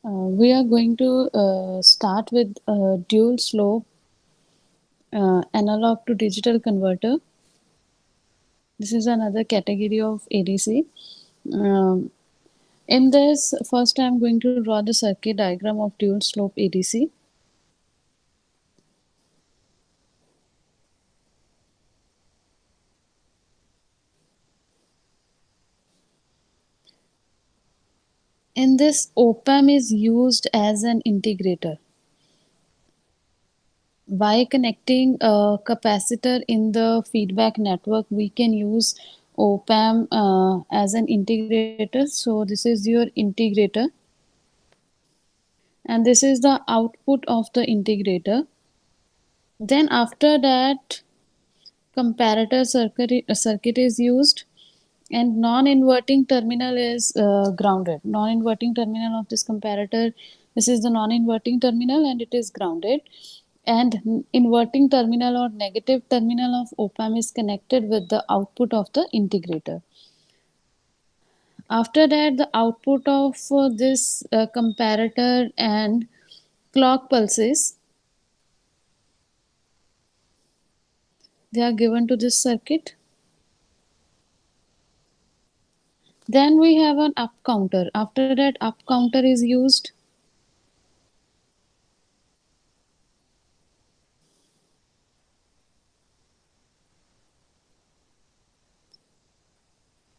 We are going to start with dual slope analog to digital converter. This is another category of ADC. Um, in this, first I'm going to draw the circuit diagram of dual slope ADC. In this, op-amp is used as an integrator. By connecting a capacitor in the feedback network, we can use op-amp as an integrator. So this is your integrator, and this is the output of the integrator. Then after that, comparator circuit is used, and non-inverting terminal is grounded. Non-inverting terminal of this comparator, this is the non-inverting terminal and it is grounded, and inverting terminal or negative terminal of op-amp is connected with the output of the integrator. After that, the output of this comparator and clock pulses, they are given to this circuit. Then we have an up counter. After that, up counter is used.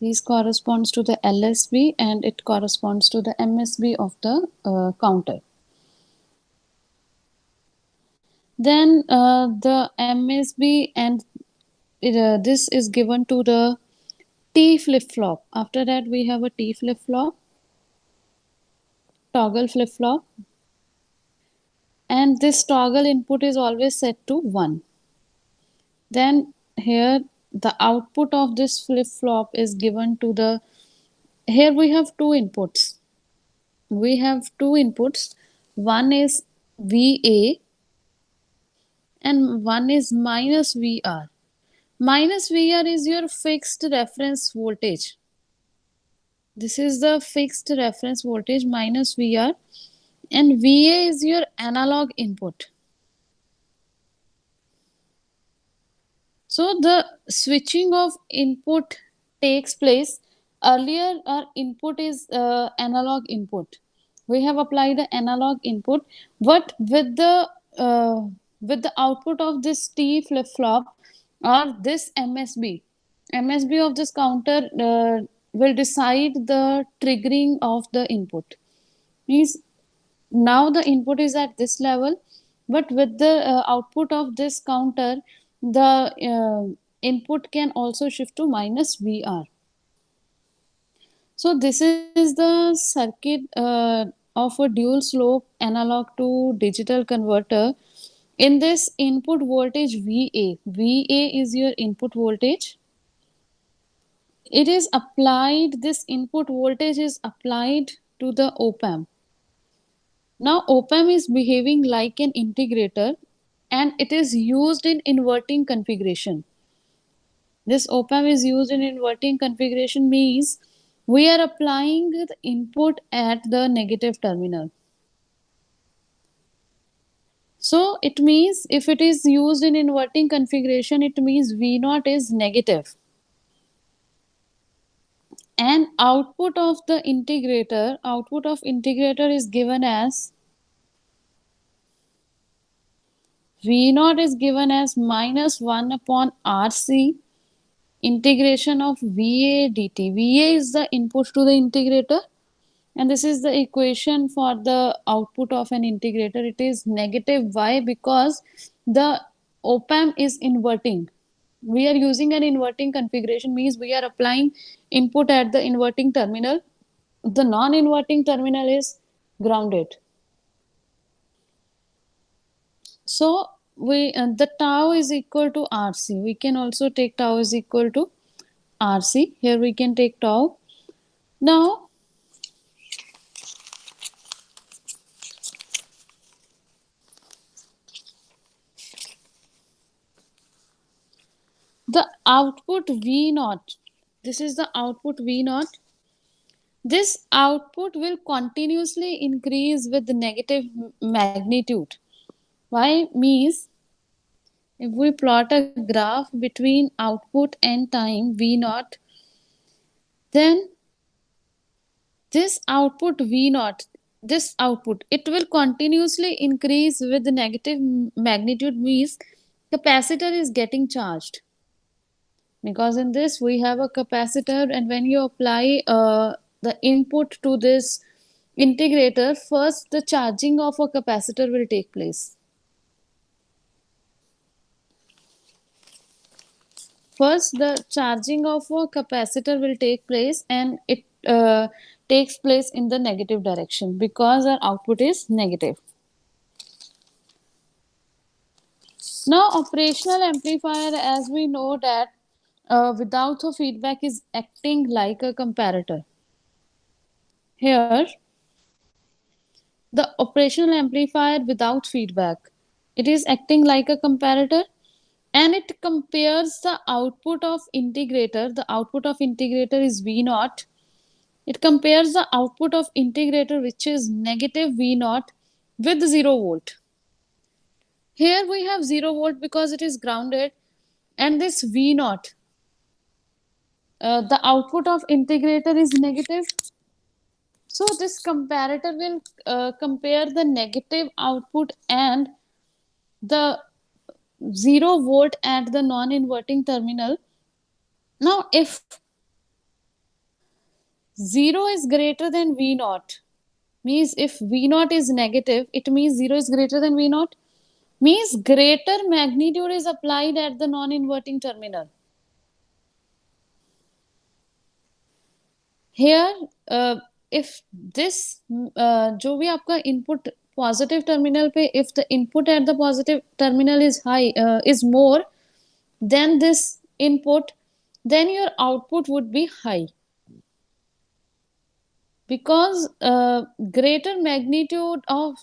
These corresponds to the LSB and it corresponds to the MSB of the counter. Then the MSB and this is given to the T flip-flop. After that, we have a T flip-flop, toggle flip-flop, and this toggle input is always set to 1. Then here the output of this flip-flop is given to the, here we have two inputs. We have two inputs. One is VA and one is minus VR. Minus VR is your fixed reference voltage. This is the fixed reference voltage minus VR, and VA is your analog input. So the switching of input takes place. Earlier our input is analog input. We have applied the analog input, but uh, with the output of this T flip flop or this MSB of this counter will decide the triggering of the input. Means now the input is at this level, but with the output of this counter, the input can also shift to minus VR. So this is the circuit of a dual slope analog to digital converter. In this input voltage VA is your input voltage. It is applied, this input voltage is applied to the op-amp. Now op-amp is behaving like an integrator and it is used in inverting configuration. This op-amp is used in inverting configuration means we are applying the input at the negative terminal. So it means if it is used in inverting configuration, it means V0 is negative. And output of integrator is given as V0 is given as minus 1 upon RC integration of VA dt. VA is the input to the integrator, and this is the equation for the output of an integrator. It is negative. Why? Because the op-amp is inverting. We are using an inverting configuration, means we are applying input at the inverting terminal. The non-inverting terminal is grounded. So we the tau is equal to RC. We can also take tau is equal to RC. Here we can take tau. Now the output V naught. This is the output V naught. This output will continuously increase with the negative magnitude. Why? Means if we plot a graph between output and time V naught, then this output V naught, this output, it will continuously increase with the negative magnitude, means capacitor is getting charged. Because in this we have a capacitor, and when you apply the input to this integrator, first the charging of a capacitor will take place. First the charging of a capacitor will take place, and it takes place in the negative direction because our output is negative. Now operational amplifier, as we know that without a feedback is acting like a comparator. Here the operational amplifier without feedback, it is acting like a comparator, and it compares the output of integrator. The output of integrator is V naught. It compares the output of integrator, which is negative V naught, with 0 volt. Here we have 0 volt because it is grounded, and this V naught, the output of integrator is negative. So this comparator will compare the negative output and the 0 volt at the non-inverting terminal. Now if 0 is greater than V naught, means if V naught is negative, it means 0 is greater than V naught, means greater magnitude is applied at the non-inverting terminal. Here if this जो भी आपका input positive terminal पे, if the input at the positive terminal is high, is more than this input, then your output would be high. Because greater magnitude of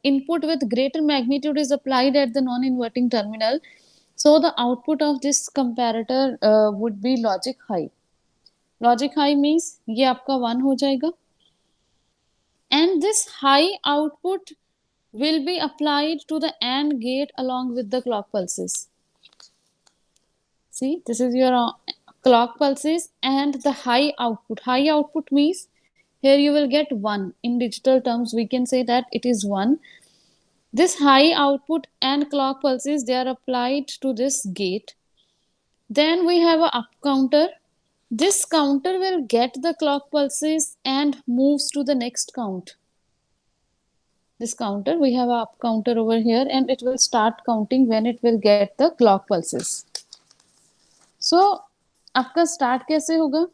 input with greater magnitude is applied at the non-inverting terminal, so the output of this comparator would be logic high. Logic high means ये आपका 1 हो जाएगा, and this high output will be applied to the AND gate along with the clock pulses. See, this is your clock pulses and the high output. High output means here you will get 1. In digital terms, we can say that it is 1. This high output and clock pulses, they are applied to this gate. Then we have a up counter. This counter will get the clock pulses and moves to the next count. This counter, we have a up counter over here, and it will start counting when it will get the clock pulses. So आपका start कैसे होगा?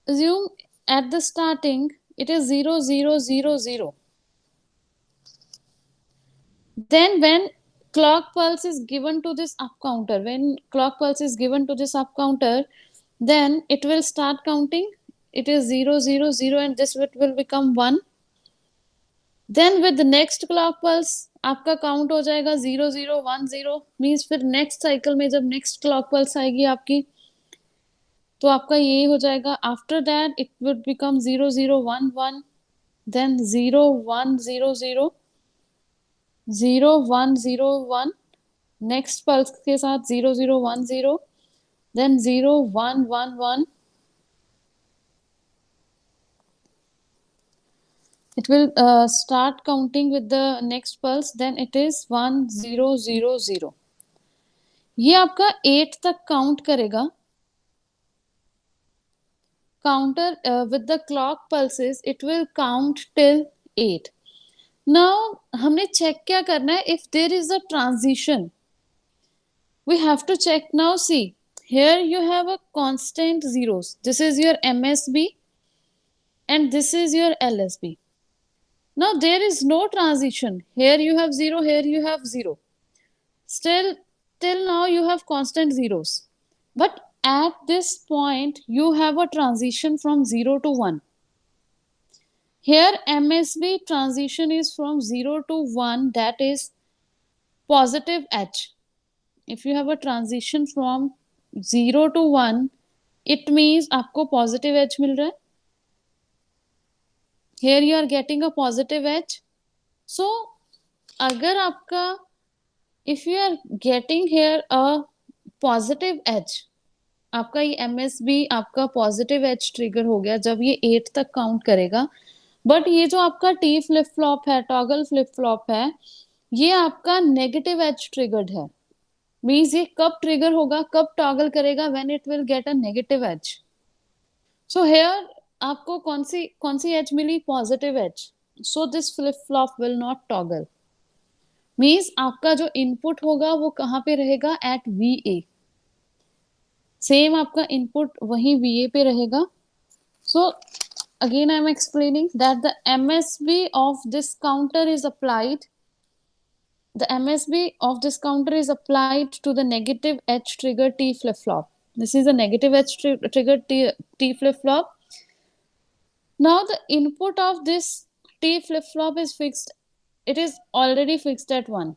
Assume at the starting it is 0 0 0 0. Then when clock pulse is given to this up counter, then it will start counting. It is 0 0 0, and this bit will become 1. Then with the next clock pulse आपका count हो जाएगा 0 0 1 0, means फिर next cycle में जब next clock pulse आएगी आपकी, तो आपका ये हो जाएगा. After that it would become 0 0 1 1, then 0 1 0 0, 0 1 0 1, next pulse के साथ 0 0 1 0, then 0 1 1 1. It will start counting with the next pulse, then it is 1 0 0 0. ये आपका 8 तक काउंट करेगा. Counter with the clock pulses, it will count till 8. Now हमने check क्या करना है? If there is a transition, we have to check. Now see, here you have a constant zeros. This is your MSB and this is your LSB. Now there is no transition. Here you have 0, here you have 0. Still, till now you have constant zeros. But at this point, you have a transition from 0 to 1. Here MSB transition is from 0 to 1, that is positive H. If you have a transition from 0 to 1 it means आपको positive edge मिल रहा है. Here you are getting a positive edge. So अगर आपका, if you are getting here a positive edge, आपका ये MSB आपका positive edge trigger हो गया जब ये 8 तक काउंट करेगा. बट ये जो आपका टी फ्लिप फ्लॉप है, टॉगल फ्लिप फ्लॉप है, ये आपका नेगेटिव एज ट्रिगर्ड है. मीन्स ये कब ट्रिगर होगा, कब टॉगल करेगा, when it will get a negative edge. So here आपको कौन सी एज मिली, positive edge. So this flip flop will not toggle. Means आपका जो इनपुट होगा वो कहाँ पे रहेगा, एट VA. सेम आपका इनपुट वही VA पे रहेगा. So again I am explaining that the MSB of this counter is applied. The MSB of this counter is applied to the negative edge trigger T flip flop. This is a negative edge trigger T flip flop. Now the input of this T flip flop is fixed. It is already fixed at 1.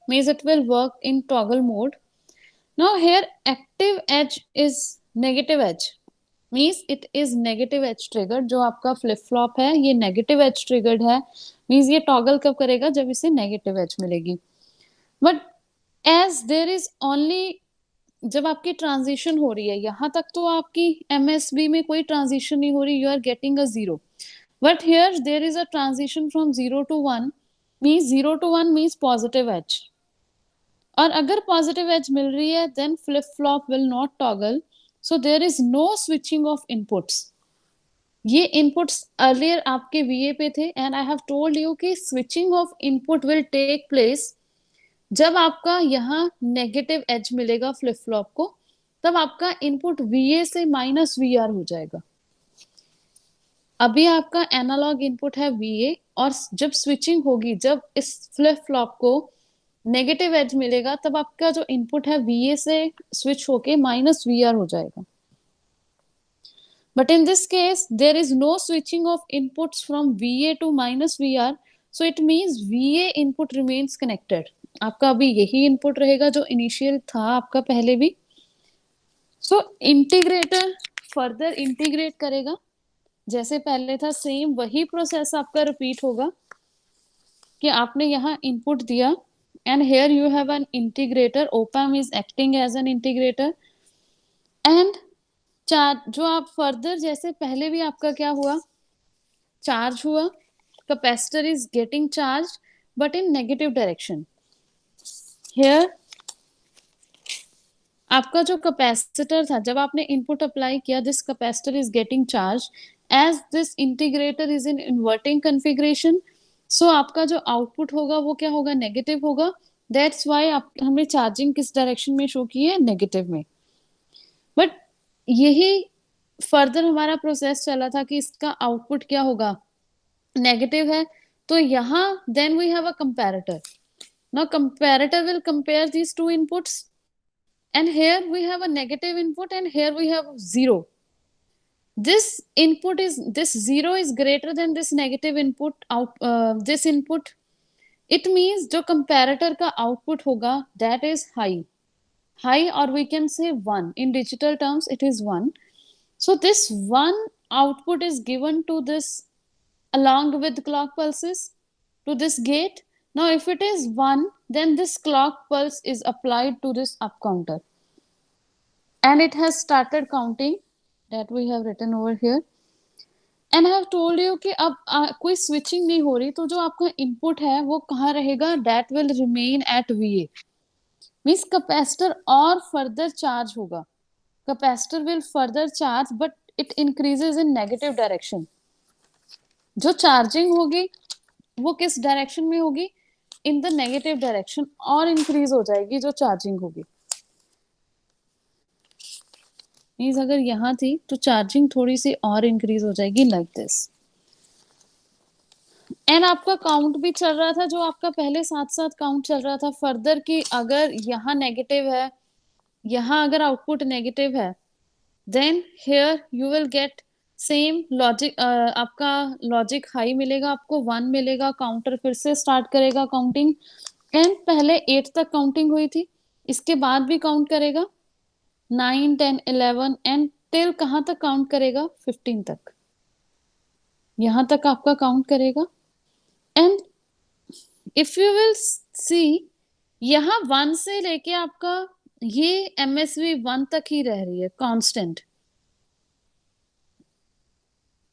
Means it will work in toggle mode. Now here active edge is negative edge. Means it is negative edge triggered. जो आपका flip flop है ये negative edge triggered है. Means ये toggle कब करेगा, जब इसे नेगेटिव एज मिलेगी. But as there is only, जब आपकी ट्रांजिशन हो रही है यहां तक तो आपकी MSB में कोई ट्रांजिशन नहीं हो रही, you are getting a 0. But here there is a transition from 0 to 1. Means 0 to 1 means positive edge. और अगर पॉजिटिव एज मिल रही है then flip flop will not toggle. So there is no switching of inputs. ये inputs earlier आपके VA पे थे and I have told you कि switching of input will take place जब आपका यहाँ negative edge मिलेगा flip flop को, तब आपका input VA से minus VR हो जाएगा. अभी आपका analog input है VA और जब switching होगी, जब इस flip flop को नेगेटिव एज मिलेगा तब आपका जो इनपुट है VA से स्विच होके माइनस VR हो जाएगा. But in this case there is no switching off inputs from VA to minus VR. So it means VA input remains connected. आपका अभी यही इनपुट रहेगा जो इनिशियल था आपका पहले भी. सो इंटीग्रेटर फर्दर इंटीग्रेट करेगा, जैसे पहले था सेम वही प्रोसेस आपका रिपीट होगा कि आपने यहाँ इनपुट दिया and here you have an integrator. Op-amp is acting as an integrator and charge जो आप फर्दर, जैसे पहले भी आपका क्या हुआ, चार्ज हुआ, capacitor is getting charge but in negative direction. Here आपका जो कैपेसिटर था जब आपने इनपुट अप्लाई किया, this capacitor is getting charge as this integrator is in inverting configuration. So आपका जो आउटपुट होगा वो क्या होगा, नेगेटिव होगा. दैट्स वाई हमने चार्जिंग किस डायरेक्शन में शो की है, नेगेटिव में. बट यही फर्दर हमारा प्रोसेस चला था कि इसका आउटपुट क्या होगा, नेगेटिव है. तो यहाँ then we have a comparator. Now comparator will compare these two inputs and here we have a negative input and here we have 0. This 0 is greater than this negative input this input. It means जो comparator का output होगा that is high or we can say 1. In digital terms it is 1. So this 1 output is given to this along with clock pulses to this gate. Now if it is 1 then this clock pulse is applied to this up counter and it has started counting that we have written over here. And I have told you कि अब कोई switching नहीं हो रही, तो जो आपका input है वो कहाँ रहेगा, that will remain at VA. Means capacitor और further charge होगा. Capacitor will further charge but it increases in negative direction. जो charging होगी वो किस डायरेक्शन में होगी, इन द नेगेटिव डायरेक्शन, और इंक्रीज हो जाएगी जो चार्जिंग होगी. मीन्स अगर यहाँ थी तो चार्जिंग थोड़ी सी और इंक्रीज हो जाएगी लाइक दिस. एंड आपका काउंट भी चल रहा था जो आपका पहले साथ साथ काउंट चल रहा था फर्दर कि अगर यहाँ नेगेटिव है, यहाँ अगर आउटपुट नेगेटिव है, then here you will get same logic. आपका लॉजिक हाई मिलेगा, आपको 1 मिलेगा, काउंटर फिर से स्टार्ट करेगा काउंटिंग. एंड पहले 8 तक काउंटिंग हुई थी, इसके बाद भी काउंट करेगा. 9, 10, 11 एंड टिल कहाँ तक काउंट करेगा? 15 तक। यहां तक आपका काउंट करेगा। And if you will see, यहाँ 1 से लेके आपका ये एमएसवी 1 तक ही रह रही है कांस्टेंट।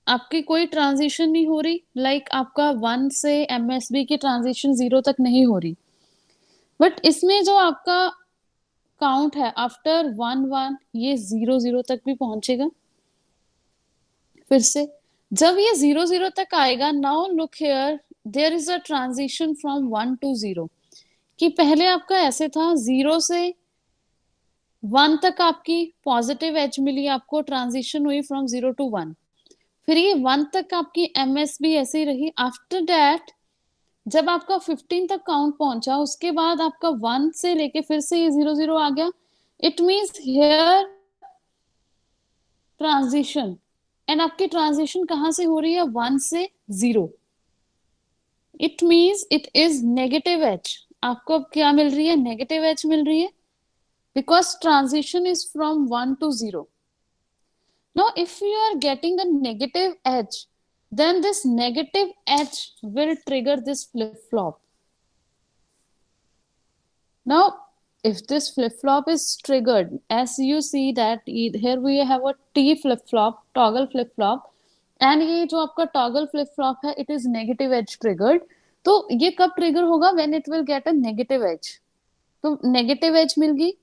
आपकी कोई ट्रांजिशन नहीं हो रही, लाइक आपका 1 से एमएसबी की ट्रांजिशन 0 तक नहीं हो रही। बट इसमें जो आपका काउंट है आफ्टर 1 1, ये 0 0 तक भी पहुंचेगा। फिर से जब ये 0 0 तक आएगा, now look here, there is a transition from 1 to 0। कि पहले आपका ऐसे था, 0 से 1 तक आपकी पॉजिटिव एज मिली, आपको ट्रांजिशन हुई फ्रॉम 0 टू 1। फिर ये 1 तक आपकी एमएस भी ऐसे ही रही। आफ्टर दैट जब आपका 15 तक काउंट पहुंचा, उसके बाद आपका 1 से लेके फिर से ये 0 0 आ गया। It means here transition. And आपकी ट्रांजिशन कहां से हो रही है? 1 से 0। It means it is negative edge. आपको अब क्या मिल रही है? नेगेटिव एज मिल रही है, because transition is from 1 to 0। Now, if you are getting the negative edge, then this negative edge will trigger this flip-flop. Now, if this flip-flop is triggered, as you see that here we have a T flip-flop, toggle flip-flop, and ये जो आपका toggle flip-flop है, it is negative edge triggered. तो ये कब trigger होगा? When it will get a negative edge. तो negative edge मिल गई,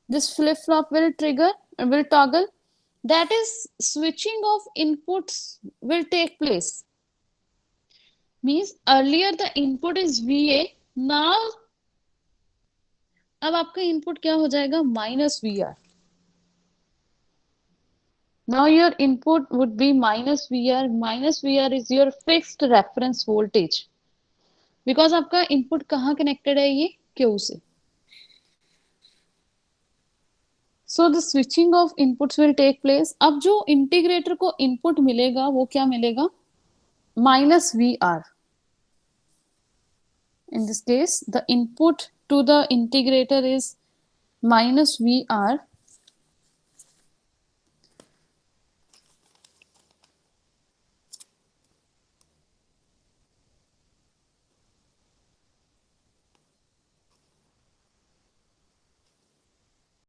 this flip-flop will trigger, will toggle. That is, switching of inputs will take place. Means earlier the input is VA, now अब आपका input क्या हो जाएगा? -VR. Now your input would be -VR. -VR is your fixed reference voltage, because आपका input कहाँ connected है? ये Q से. So the switching of inputs will take place. अब जो इंटीग्रेटर को इनपुट मिलेगा वो क्या मिलेगा? -VR. In this case, the input to the integrator is -VR.